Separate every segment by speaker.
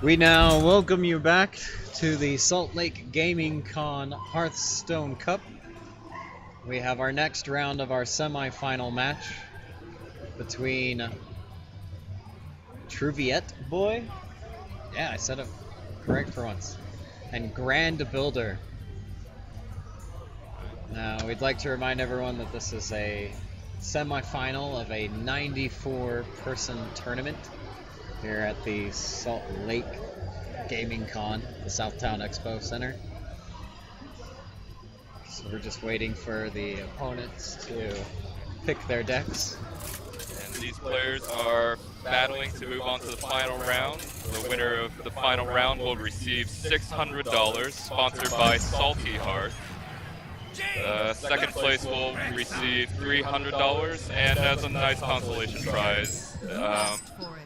Speaker 1: We now welcome you back to the Salt Lake Gaming Con Hearthstone Cup. We have our next round of our semi-final match between Truvietboi, yeah, I said it correct for once, and Grandbuilder. Now, we'd like to remind everyone that this is a semi-final of a 94-person tournament here at the Salt Lake Gaming Con, the Southtown Expo Center. So we're just waiting for the opponents to pick their decks.
Speaker 2: And these players are battling to move on to the final round. The winner of the final round will receive $600, sponsored by Salty Hearth. Second place will receive $300, and as a nice consolation prize,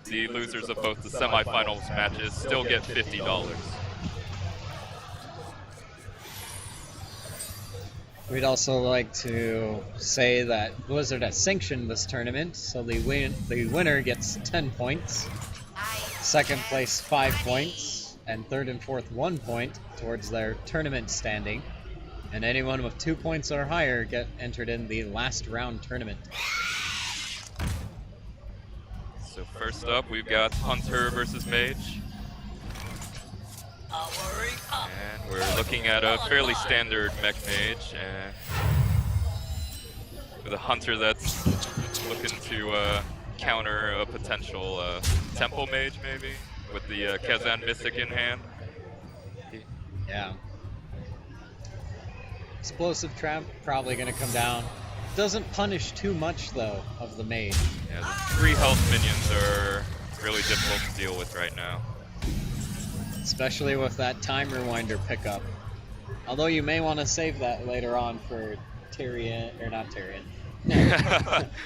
Speaker 2: the losers of both the semifinals matches still get $50.
Speaker 1: We'd also like to say that Blizzard has sanctioned this tournament, so the winner gets 10 points, second place 5 points, and third and fourth 1 point towards their tournament standing. And anyone with 2 points or higher get entered in the last round tournament.
Speaker 2: So first up, we've got Hunter versus Mage. And we're looking at a fairly standard mech Mage, and with a Hunter that's looking to counter a potential Temple Mage, maybe, with the Kazan Mystic in hand.
Speaker 1: Yeah. Explosive Trap, probably going to come down. Doesn't punish too much, though, of the Mage.
Speaker 2: Yeah, the 3 health minions are really difficult to deal with right now.
Speaker 1: Especially with that Time Rewinder pickup. Although you may want to save that later on for Tyrion, or not Tyrion.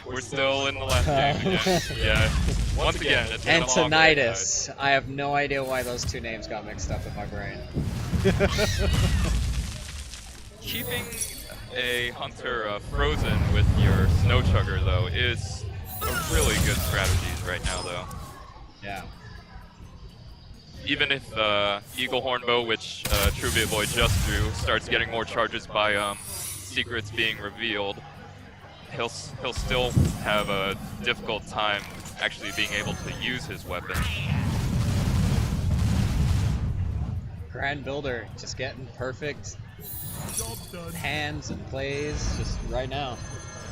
Speaker 2: We're still in the last game again. Yeah, once again, it's been a long day, guys.
Speaker 1: I have no idea why those two names got mixed up in my brain.
Speaker 2: Keeping a Hunter frozen with your Snow Chugger, though, is a really good strategy right now, though.
Speaker 1: Yeah.
Speaker 2: Even if Eagle Hornbow, which Truvietboi just drew, starts getting more charges by secrets being revealed, he'll still have a difficult time actually being able to use his weapon.
Speaker 1: Grandbuilder just getting perfect hands and plays just right now.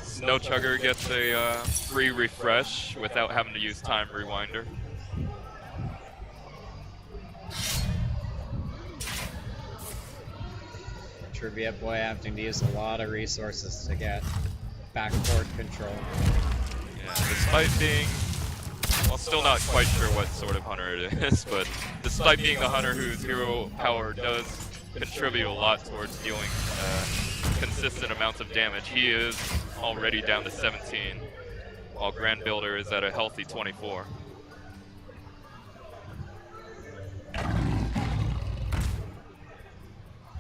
Speaker 2: Snow Chugger gets a free refresh without having to use Time Rewinder.
Speaker 1: Truvietboi having to use a lot of resources to get backboard control.
Speaker 2: Yeah, despite being, well, still not quite sure what sort of hunter it is, but despite being the hunter whose hero power does contribute a lot towards dealing consistent amounts of damage, he is already down to 17, while Grandbuilder is at a healthy 24.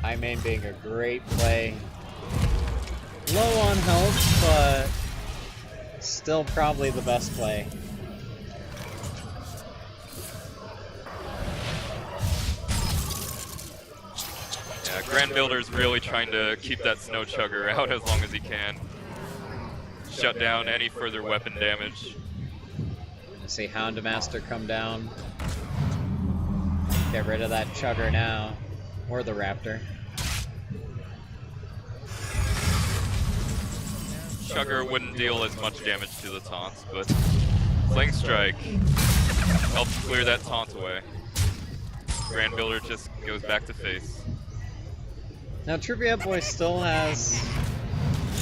Speaker 1: High main being a great play. Low on health, but still probably the best play.
Speaker 2: Yeah, Grandbuilder's really trying to keep that Snow Chugger out as long as he can. Shut down any further weapon damage.
Speaker 1: I see Houndmaster come down. Get rid of that Chugger now. Or the Raptor.
Speaker 2: Chugger wouldn't deal as much damage to the taunts, but Fling Strike helps clear that taunt away. Grandbuilder just goes back to face.
Speaker 1: Now Truvietboi still has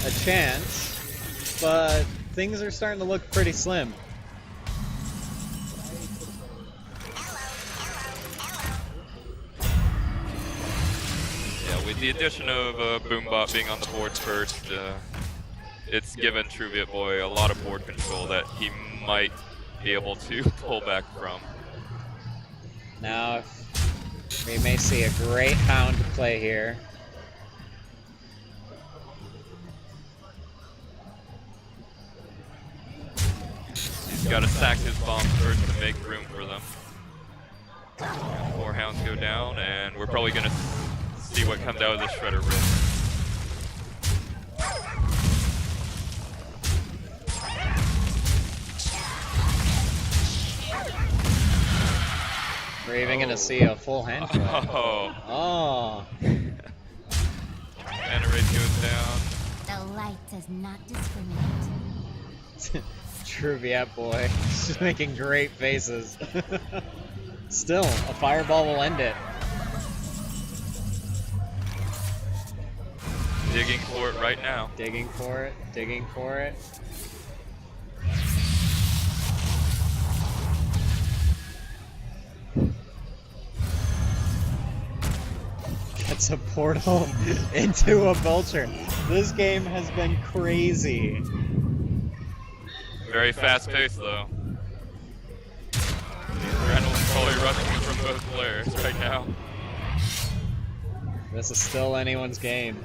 Speaker 1: a chance, but things are starting to look pretty slim.
Speaker 2: With the addition of Boombot being on the board first, it's given Truvietboi a lot of board control that he might be able to pull back from.
Speaker 1: Now, we may see a great Hound play here.
Speaker 2: He's got to sack his bombs first to make room for them. go down, and we're probably gonna see what comes out of the Shredder Room.
Speaker 1: We're even gonna see a full hand play.
Speaker 2: Oh.
Speaker 1: Oh.
Speaker 2: Mana rate goes down.
Speaker 3: The light does not discriminate.
Speaker 1: Truvietboi. Just making great faces. Still, a fireball will end it.
Speaker 2: Digging for it right now.
Speaker 1: Digging for it, digging for it. Gets a portal into a vulture. This game has been crazy.
Speaker 2: Very fast paced though. Reynolds probably rushing from both players right now.
Speaker 1: This is still anyone's game.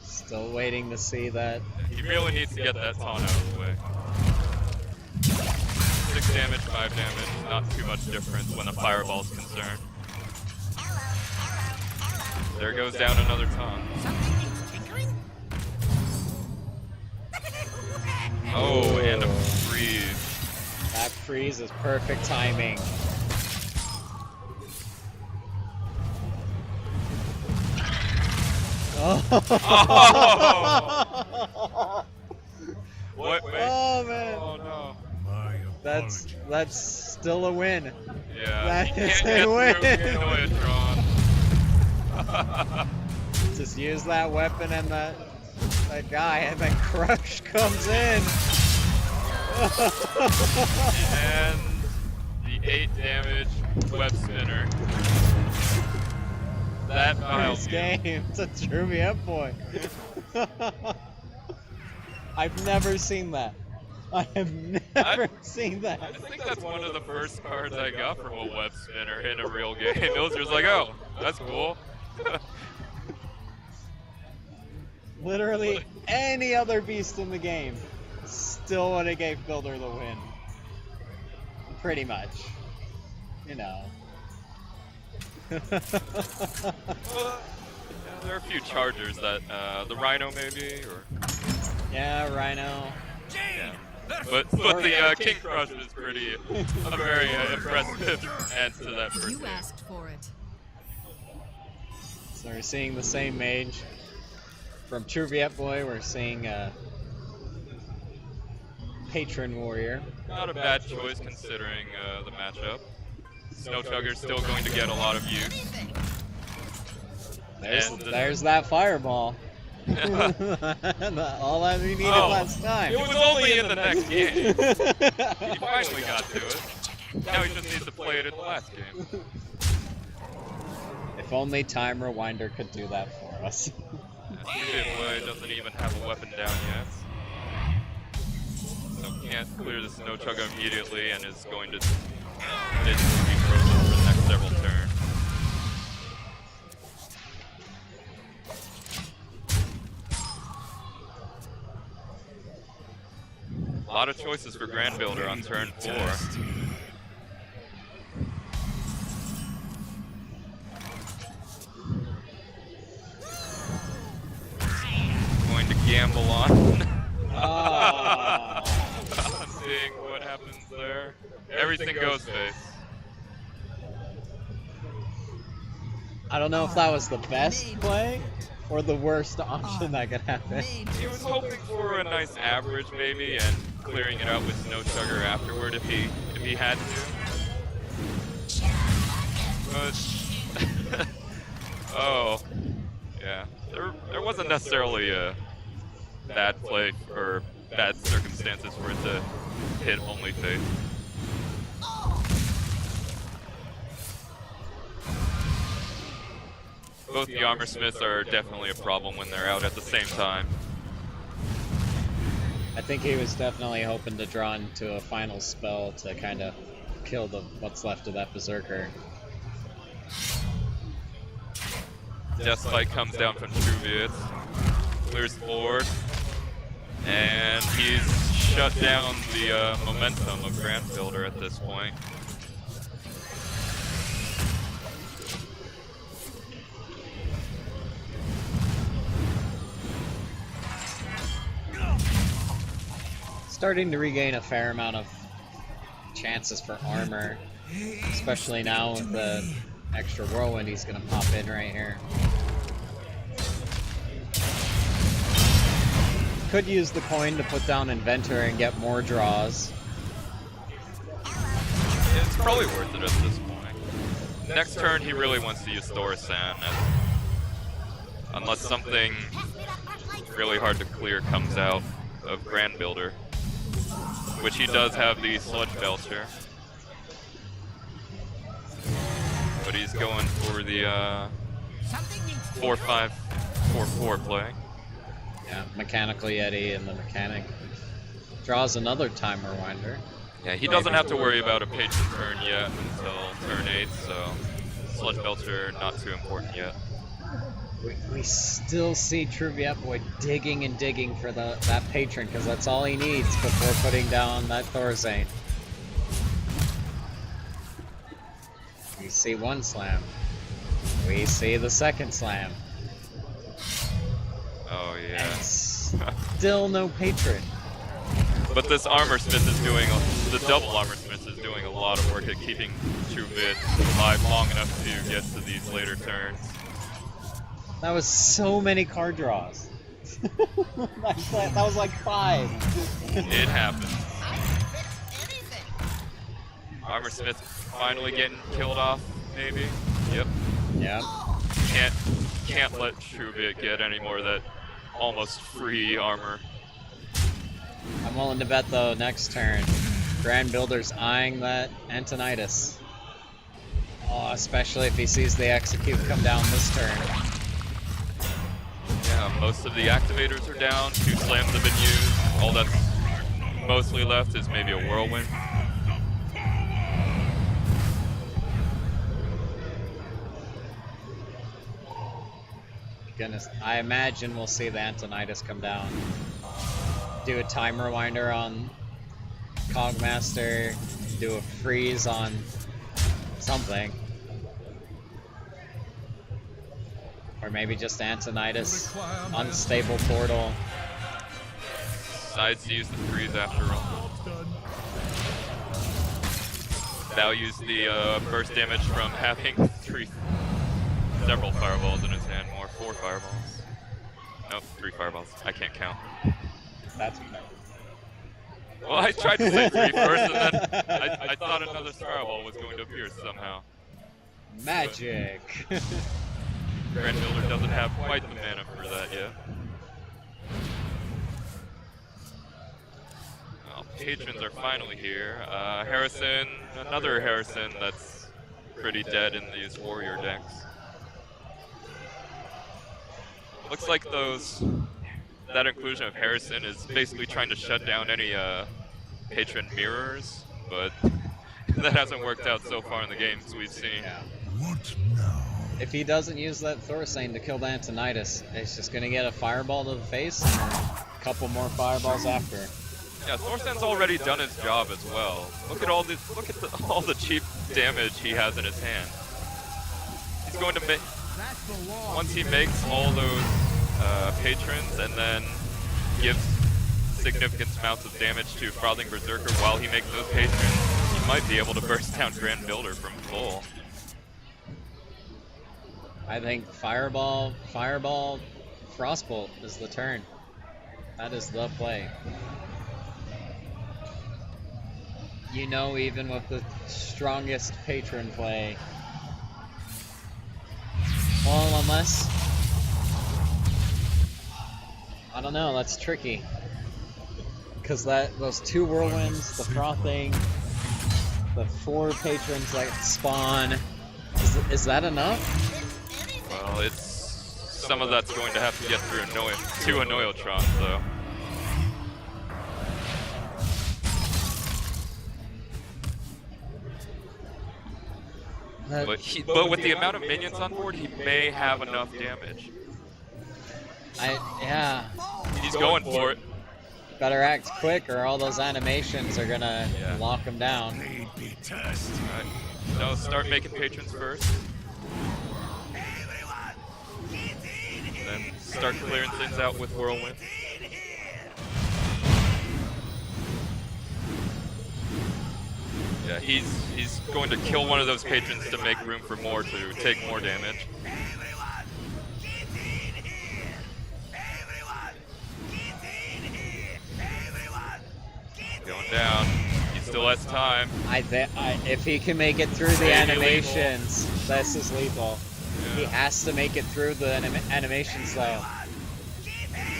Speaker 1: Still waiting to see that.
Speaker 2: He really needs to get that taunt out of the way. 6 damage, 5 damage, not too much difference when the fireball's concerned. There goes down another taunt. Oh, and a freeze.
Speaker 1: That freeze is perfect timing.
Speaker 2: Oh! What? Wait.
Speaker 1: Oh man.
Speaker 2: Oh no.
Speaker 1: That's still a win.
Speaker 2: Yeah.
Speaker 1: That
Speaker 2: He
Speaker 1: is
Speaker 2: can't
Speaker 1: a win.
Speaker 2: get through Noyatron.
Speaker 1: Just use that weapon and that guy, and then Crush comes in.
Speaker 2: And the 8 damage web spinner. That
Speaker 1: Nice
Speaker 2: files you.
Speaker 1: game. It's a Truvietboi. I've never seen that. I have never seen that.
Speaker 2: I think that's one of the first cards I got from a web spinner in a real game. It was just like, oh, that's cool.
Speaker 1: Literally any other beast in the game still would have gave Builder the win. Pretty much. You know.
Speaker 2: Well, yeah, there are a few chargers that, the Rhino maybe, or...
Speaker 1: Yeah, Rhino.
Speaker 2: Yeah. But the King Crush is pretty, a very impressive end to that first
Speaker 3: You
Speaker 2: game.
Speaker 3: asked for it.
Speaker 1: So we're seeing the same mage. From Truvietboi, we're seeing Patron Warrior.
Speaker 2: Not a bad choice considering the matchup. Snow Chugger's still going to get a lot of use.
Speaker 1: There's that fireball. All that we needed last time.
Speaker 2: It was only in the next game. He finally got to it. Now he just needs to play it in the last game.
Speaker 1: If only Time Rewinder could do that for us.
Speaker 2: Truvietboi doesn't even have a weapon down yet. So can't clear the Snow Chugger immediately and is going to be frozen for the next several turns. A lot of choices for Grandbuilder on turn 4. Going to gamble on. Seeing what happens there. Everything goes face.
Speaker 1: I don't know if that was the best play or the worst option that could happen.
Speaker 2: He was hoping for a nice average maybe and clearing it out with Snow Chugger afterward if he had to. But oh, yeah. There wasn't necessarily a bad play or bad circumstances for it to hit only face. Both the Armor Smiths are definitely a problem when they're out at the same time.
Speaker 1: I think he was definitely hoping to draw into a final spell to kind of kill what's left of that Berserker.
Speaker 2: Death Spike comes down from Truviet, clears forward. And he's shut down the momentum of Grandbuilder at this point.
Speaker 1: Starting to regain a fair amount of chances for armor, especially now with the extra whirlwind he's gonna pop in right here. Could use the coin to put down Inventor and get more draws.
Speaker 2: It's probably worth it at this point. Next turn he really wants to use Thorsan, unless something really hard to clear comes out of Grandbuilder, which he does have the Sludge Belcher. But he's going for the 4-5-4-4 play.
Speaker 1: Yeah, Mechanical Yeti and the Mechanic draws another Time Rewinder.
Speaker 2: Yeah, he doesn't have to worry about a patron turn yet until turn 8, so Sludge Belcher not too important yet.
Speaker 1: We still see Truvietboi digging and digging for that patron, because that's all he needs before putting down that Thorazane. We see one slam. We see the second slam.
Speaker 2: Oh yeah.
Speaker 1: And still no patron.
Speaker 2: But this Armor Smith is doing, the double Armor Smith is doing a lot of work at keeping Truvit alive long enough to get to these later turns.
Speaker 1: That was so many card draws. that was like 5.
Speaker 2: It happened. Armor Smith finally getting killed off, maybe. Yep.
Speaker 1: Yeah.
Speaker 2: Can't let Truvit get any more of that almost free armor.
Speaker 1: I'm willing to bet though next turn, Grandbuilder's eyeing that Antonidas. Oh, especially if he sees the execute come down this turn.
Speaker 2: Yeah, most of the activators are down. 2 slams have been used. All that's mostly left is maybe a whirlwind.
Speaker 1: Goodness, I imagine we'll see the Antonidas come down. Do a Time Rewinder on Cogmaster, do a freeze on something. Or maybe just Antonidas, unstable portal.
Speaker 2: Decides to use the freeze after all. Values the burst damage from having several fireballs in his hand, more 4 fireballs. Nope, 3 fireballs. I can't count.
Speaker 1: That's okay.
Speaker 2: Well, I tried to say 3 first, and then I thought another fireball was going to appear somehow.
Speaker 1: Magic!
Speaker 2: Grandbuilder doesn't have quite the mana for that yet. Well, patrons are finally here. Harrison, another Harrison that's pretty dead in these warrior decks. Looks like that inclusion of Harrison is basically trying to shut down any patron mirrors, but that hasn't worked out so far in the games we've seen.
Speaker 1: Yeah.
Speaker 4: What now?
Speaker 1: If he doesn't use that Thorazane to kill the Antonidas, it's just gonna get a fireball to the face and a couple more fireballs after.
Speaker 2: Yeah, Thorsan's already done his job as well. Look at all the cheap damage he has in his hand. He's going to make, once he makes all those patrons and then gives significant amounts of damage to Frothing Berserker while he makes those patrons, he might be able to burst down Grandbuilder from full.
Speaker 1: I think Fireball, Frostbolt is the turn. That is the play. You know, even with the strongest patron play. Well, unless... I don't know, that's tricky. Because those 2 whirlwinds, the frothing, the 4 patrons that spawn, is that enough?
Speaker 2: Well, it's some of that's going to have to get through 2 Annoyotrons, though. But with the amount of minions on board, he may have enough damage.
Speaker 1: Yeah.
Speaker 2: He's going for it.
Speaker 1: Better act quick or all those animations are gonna
Speaker 2: Yeah.
Speaker 1: lock him down.
Speaker 2: Alright. No, start making patrons first. Then start clearing things out with Whirlwind. Yeah, he's going to kill one of those patrons to make room for more to take more damage. Going down. He still has time.
Speaker 1: If he can make it through the animations, this is lethal.
Speaker 2: Yeah.
Speaker 1: He has to make it through the animations though.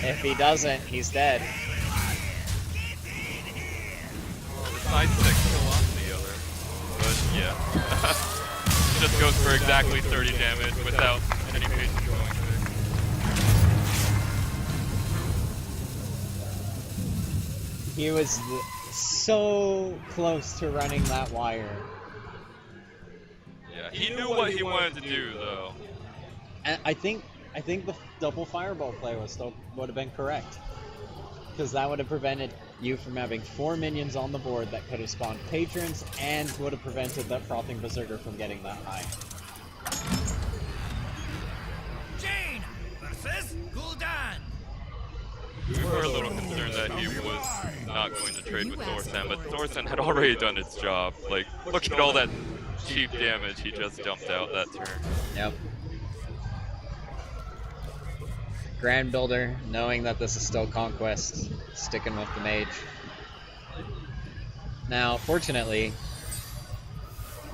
Speaker 1: If he doesn't, he's dead.
Speaker 2: It's nice to kill off the other. But yeah. Just goes for exactly 30 damage without any patrons going through.
Speaker 1: He was so close to running that wire.
Speaker 2: Yeah, he knew what he wanted to do though.
Speaker 1: And I think the double fireball play would have been correct. Because that would have prevented you from having 4 minions on the board that could have spawned patrons and would have prevented that frothing berserker from getting that high.
Speaker 4: Jane versus Gul'dan.
Speaker 2: We were a little concerned that he was not going to trade with Thorsen, but Thorsen had already done its job. Like, look at all that cheap damage he just dumped out that turn.
Speaker 1: Yep. Grandbuilder, knowing that this is still Conquest, sticking with the mage. Now, fortunately,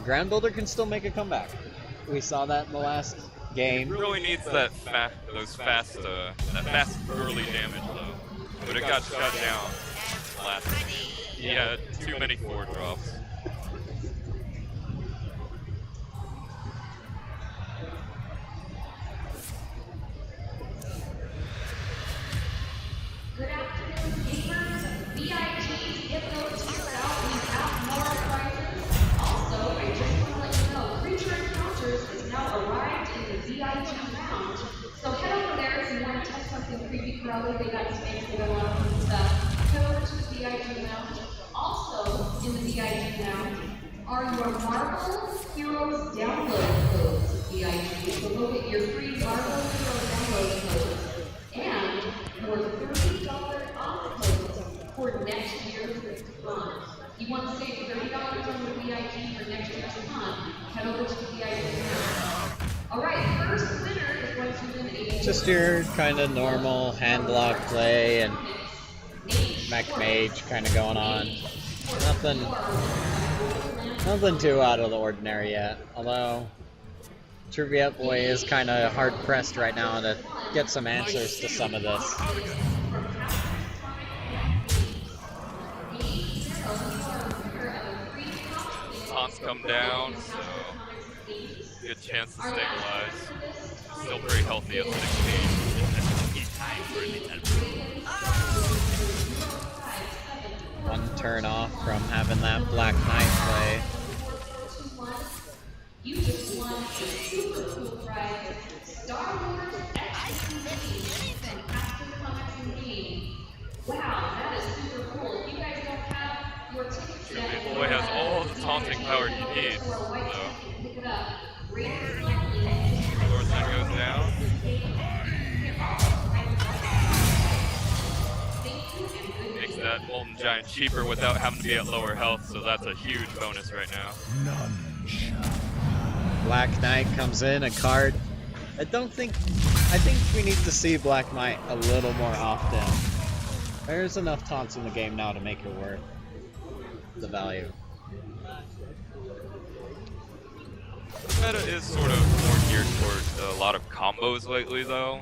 Speaker 1: Grandbuilder can still make a comeback. We saw that in the last game.
Speaker 2: He really needs that fast early damage though. But it got shut down last time. He had too many 4-drops.
Speaker 5: Good afternoon, gamers, VIPs, Hypnos, yourself, we have more prizes. Also, I just want to let you know, Creature Encounters has now arrived in the VIP lounge. So head over there if you want to test something creepy crawly. They got snakes, they got a lot of cool stuff. Head over to the VIP lounge. Also, in the VIP lounge are your Marvel Heroes download codes, VIP. So go get your free Marvel Heroes download codes. And more $30 off codes for next year's con. You want to save $30 on the VIP for next year's con? Head over to the VIP now. Alright, first winner is going to win a
Speaker 1: Just your kind of normal hand lock play and mech mage kind of going on. Nothing too out of the ordinary yet. Although Truvietboi is kind of hard pressed right now to get some answers to some of this.
Speaker 2: Taunts come down, so good chance to stabilize. Still pretty healthy at 16.
Speaker 1: One turn off from having that Black Knight play.
Speaker 5: You just won a super cool prize, Star Wars XCD from Captain Comics and Game. Wow, that is super cool. If you guys don't have your tickets yet,
Speaker 2: Boy has all the taunting power he needs. So.
Speaker 5: pick it up.
Speaker 2: Thorsen goes down. Makes that Molten Giant cheaper without having to be at lower health, so that's a huge bonus right now.
Speaker 1: Black Knight comes in, a card. I think we need to see Black Knight a little more often. There's enough taunts in the game now to make it worth the value.
Speaker 2: The meta is sort of more geared towards a lot of combos lately, though.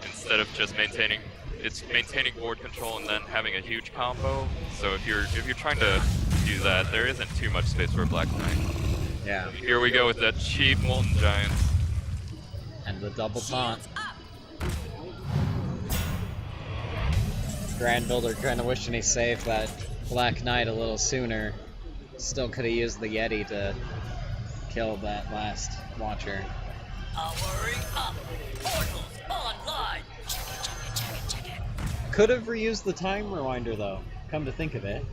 Speaker 2: Instead of just maintaining board control and then having a huge combo. So if you're trying to do that, there isn't too much space for a Black Knight.
Speaker 1: Yeah.
Speaker 2: Here we go with that cheap Molten Giant.
Speaker 1: And the double taunt. Grandbuilder kind of wishing he saved that Black Knight a little sooner. Still could have used the Yeti to kill that last Watcher.
Speaker 4: Powering up. Portals online. Check it.
Speaker 1: Could have reused the time rewinder though, come to think of it.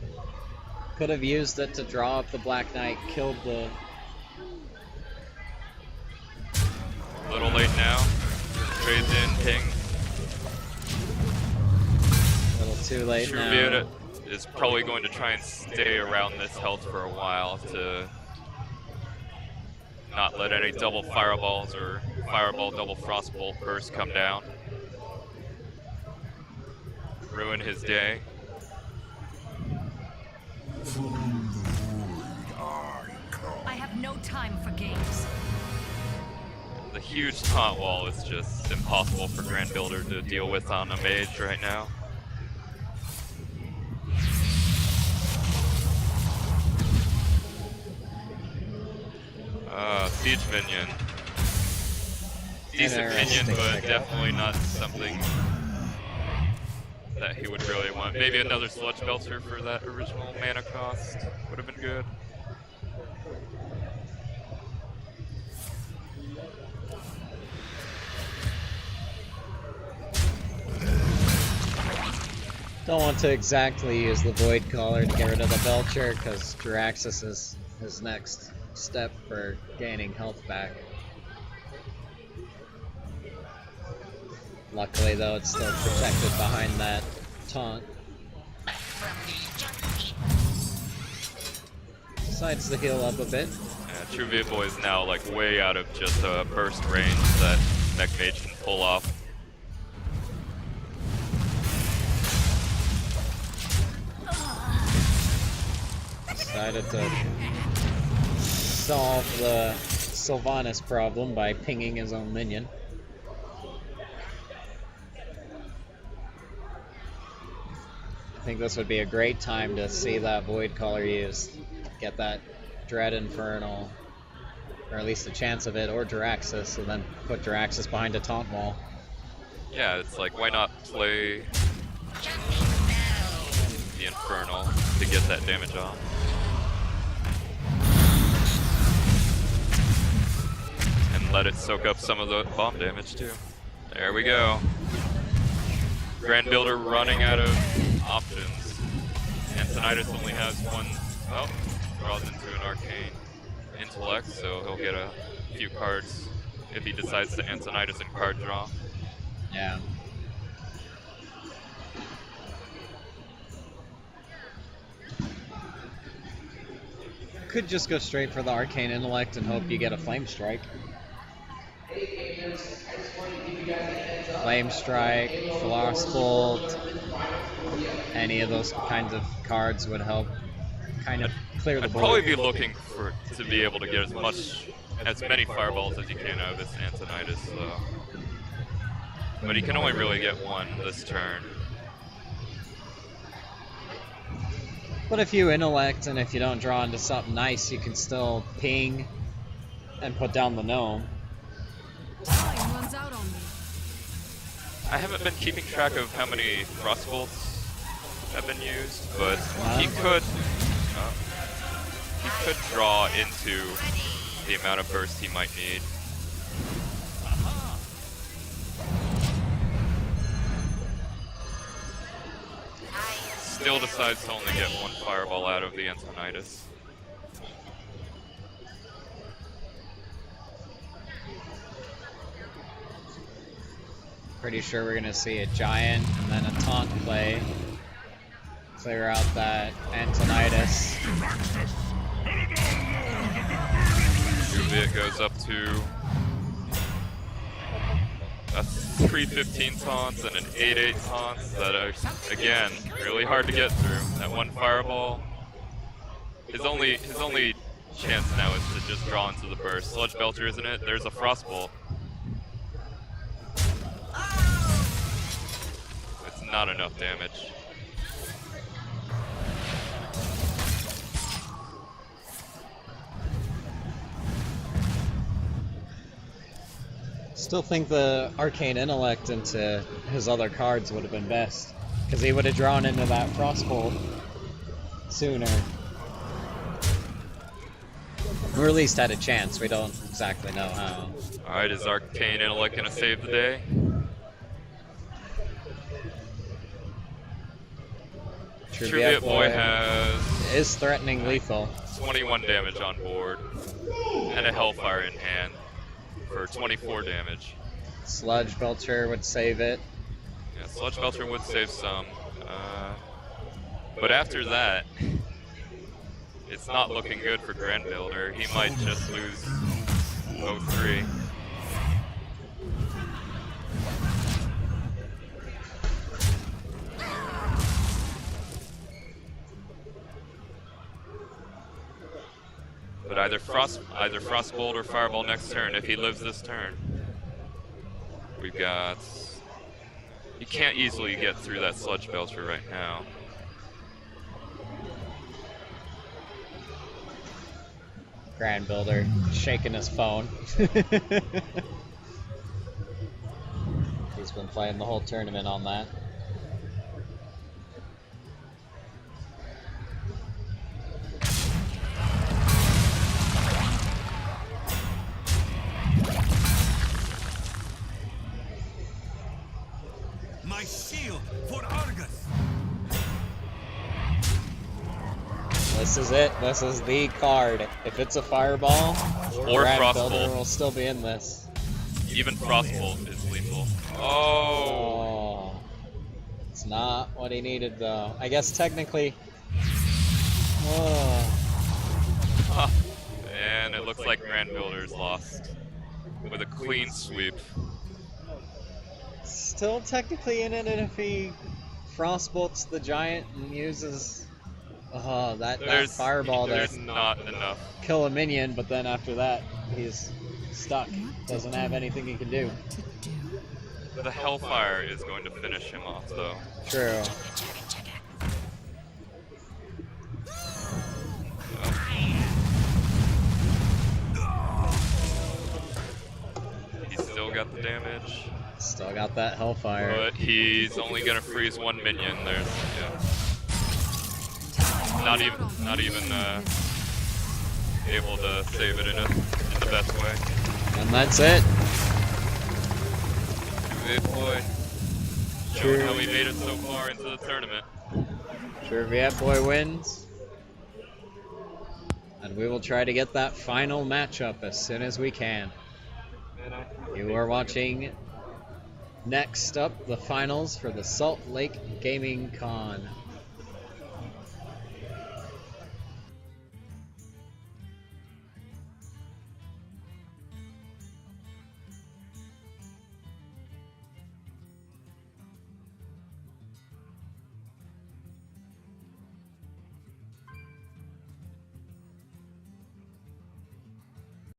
Speaker 1: Could have used it to draw up the Black Knight, killed the...
Speaker 2: A little late now. Trades in, ping.
Speaker 1: A little too late now.
Speaker 2: Truvietboi is probably going to try and stay around this health for a while to not let any double fireballs or fireball double frostbolt burst come down. Ruin his day.
Speaker 6: I have no time for games.
Speaker 2: The huge taunt wall is just impossible for Grandbuilder to deal with on a mage right now. Siege minion. Decent minion, but definitely not something that he would really want. Maybe another Sludge Belter for that original mana cost would have been good.
Speaker 1: Don't want to exactly use the Void Caller to get rid of the Belcher, because Jiraxis is his next step for gaining health back. Luckily though, it's still protected behind that taunt. Decides to heal up a bit.
Speaker 2: Yeah, Truvietboi is now like way out of just a burst range that Mech Mage can pull off.
Speaker 1: Decided to solve the Sylvanas problem by pinging his own minion. I think this would be a great time to see that Void Caller used. Get that Dread Infernal, or at least a chance of it, or Jiraxis, and then put Jiraxis behind a taunt wall.
Speaker 2: Yeah, it's like, why not play the Infernal to get that damage off? And let it soak up some of the bomb damage too. There we go. Grandbuilder running out of options. Antonidas only has one, oh, draws into an Arcane Intellect, so he'll get a few cards if he decides to Antonidas in card draw.
Speaker 1: Yeah. Could just go straight for the Arcane Intellect and hope you get a Flame Strike. Flame Strike, Frostbolt, any of those kinds of cards would help kind of clear the
Speaker 2: I'd
Speaker 1: board.
Speaker 2: probably be looking to be able to get as many fireballs as you can out of this Antonidas, though. But he can only really get one this turn.
Speaker 1: But if you intellect and if you don't draw into something nice, you can still ping and put down the gnome.
Speaker 6: Time runs out on me.
Speaker 2: I haven't been keeping track of how many Frostbolts have been used, but he could draw into the amount of burst he might need. Still decides to only get one fireball out of the Antonidas.
Speaker 1: Pretty sure we're gonna see a giant and then a taunt play. Clear out that Antonidas.
Speaker 2: Truviet goes up to a 315 taunts and an 8-8 taunts that are, again, really hard to get through. That one fireball. His only chance now is to just draw into the burst. Sludge Belter, isn't it? There's a Frostbolt. It's not enough damage.
Speaker 1: Still think the Arcane Intellect into his other cards would have been best, because he would have drawn into that Frostbolt sooner. Or at least had a chance, we don't exactly know how.
Speaker 2: Alright, is Arcane Intellect gonna save the day? Truvietboi has
Speaker 1: is threatening lethal.
Speaker 2: 21 damage on board and a Hellfire in hand for 24 damage.
Speaker 1: Sludge Belcher would save it.
Speaker 2: Yeah, Sludge Belcher would save some. But after that, it's not looking good for Grandbuilder. He might just lose 0-3. But either Frostbolt or Fireball next turn if he lives this turn. We've got... You can't easily get through that Sludge Belcher right now.
Speaker 1: Grandbuilder shaking his phone. He's been playing the whole tournament on that.
Speaker 4: My shield for Argus.
Speaker 1: This is it. This is the card. If it's a Fireball,
Speaker 2: Or
Speaker 1: Grandbuilder
Speaker 2: Frostbolt.
Speaker 1: will still be in this.
Speaker 2: Even Frostbolt is lethal. Oh!
Speaker 1: Oh. It's not what he needed, though. I guess technically... Oh.
Speaker 2: And it looks like Grandbuilder's lost with a clean sweep.
Speaker 1: Still technically in it if he Frostbolts the giant and uses that Fireball to
Speaker 2: There's not enough.
Speaker 1: kill a minion, but then after that he's stuck. Doesn't have anything he can do.
Speaker 2: The Hellfire is going to finish him off, though.
Speaker 1: True.
Speaker 2: He's still got the damage.
Speaker 1: Still got that Hellfire.
Speaker 2: But he's only gonna freeze one minion. There's not even able to save it in the best way.
Speaker 1: And that's it.
Speaker 2: Truvietboi showing how he made it so far into the tournament.
Speaker 1: Truvietboi wins. And we will try to get that final matchup as soon as we can. You are watching next up the finals for the Salt Lake Gaming Con.